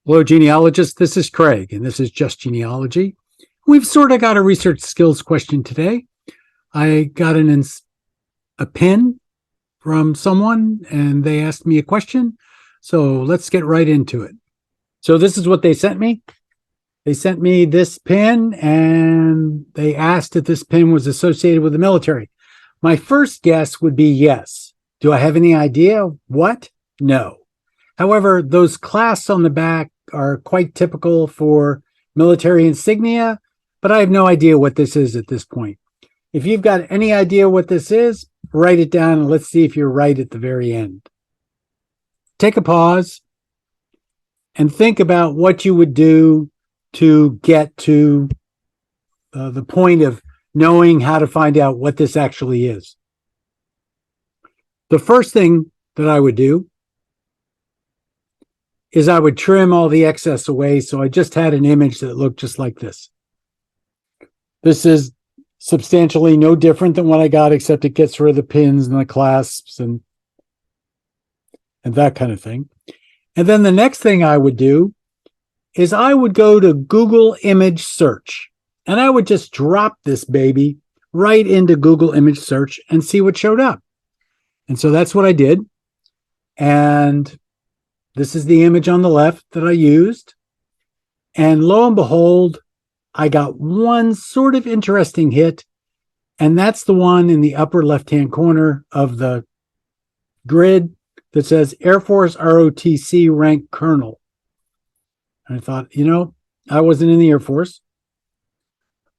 Hello, genealogists. This is Craig, and this is Just Genealogy. We've sort of got a research skills question today. I got a pin from someone, and they asked me a question. So let's get right into it. So this is what they sent me. They sent me this pin, and they asked if this pin was associated with the military. My first guess would be yes. Do I have any idea what? No. However, those clasps on the back are quite typical for military insignia, but I have no idea what this is at this point. If you've got any idea what this is, write it down and let's see if you're right at the very end. Take a pause and think about what you would do to get to the point of knowing how to find out what this actually is. The first thing that I would do is I would trim all the excess away. So I just had an image that looked just like this. This is substantially no different than what I got, except it gets rid of the pins and the clasps and that kind of thing. And then the next thing I would do is I would go to Google image search, and I would just drop this baby right into Google image search and see what showed up. And so that's what I did. And this is the image on the left that I used. And lo and behold, I got one sort of interesting hit. And that's the one in the upper left-hand corner of the grid that says Air Force ROTC rank colonel. And I thought, I wasn't in the Air Force.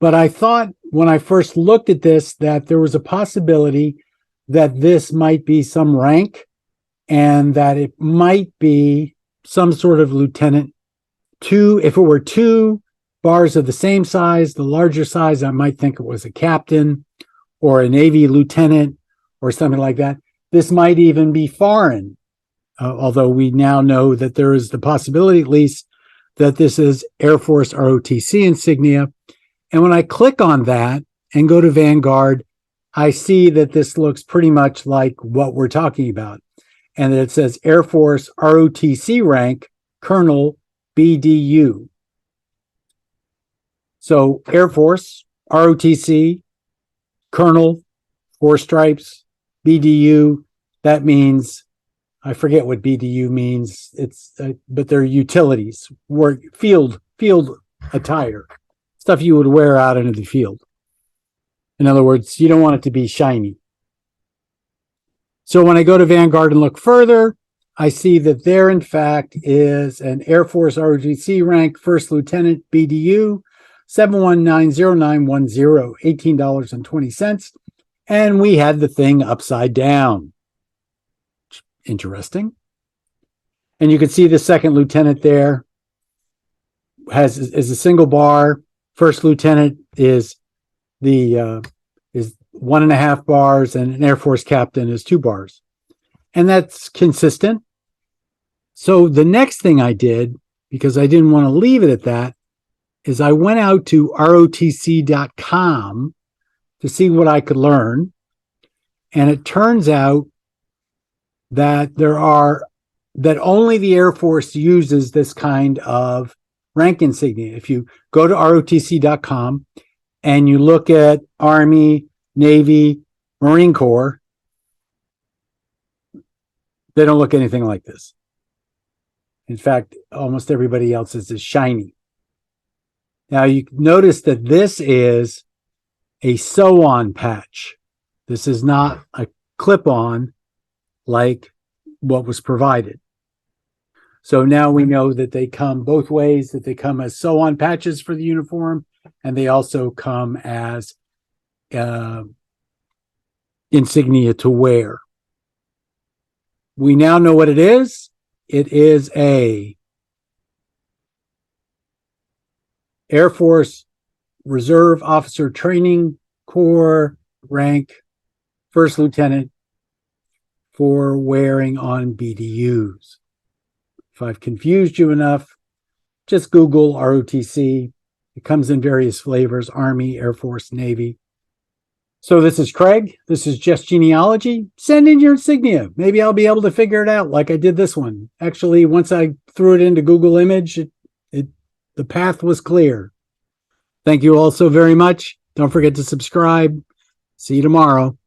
But I thought when I first looked at this that there was a possibility that this might be some rank, and that it might be some sort of lieutenant. If it were two bars of the same size, the larger size, I might think it was a captain or a Navy lieutenant or something like that. This might even be foreign, although we now know that there is the possibility, at least, that this is Air Force ROTC insignia. And when I click on that and go to Vanguard, I see that this looks pretty much like what we're talking about. And that it says Air Force ROTC rank, Colonel BDU. So Air Force, ROTC, Colonel, 4 stripes, BDU. That means, I forget what BDU means. But they're utilities, work, field attire, stuff you would wear out into the field. In other words, you don't want it to be shiny. So when I go to Vanguard and look further, I see that there, in fact, is an Air Force ROTC rank, First Lieutenant BDU, 7190910, $18.20. And we had the thing upside down. Interesting. And you can see the second lieutenant there is a single bar. First lieutenant is 1.5 bars, and an Air Force captain is 2 bars. And that's consistent. So the next thing I did, because I didn't want to leave it at that, is I went out to ROTC.com to see what I could learn. And it turns out that that only the Air Force uses this kind of rank insignia. If you go to ROTC.com and you look at Army, Navy, Marine Corps, they don't look anything like this. In fact, almost everybody else's is shiny. Now you notice that this is a sew-on patch. This is not a clip-on like what was provided. So now we know that they come both ways, that they come as sew-on patches for the uniform, and they also come as insignia to wear. We now know what it is. It is a Air Force Reserve Officer Training Corps rank, First Lieutenant, for wearing on BDUs. If I've confused you enough, just Google ROTC. It comes in various flavors: Army, Air Force, Navy. So this is Craig. This is Just Genealogy. Send in your insignia. Maybe I'll be able to figure it out like I did this one. Actually, once I threw it into Google Image, the path was clear. Thank you all so very much. Don't forget to subscribe. See you tomorrow.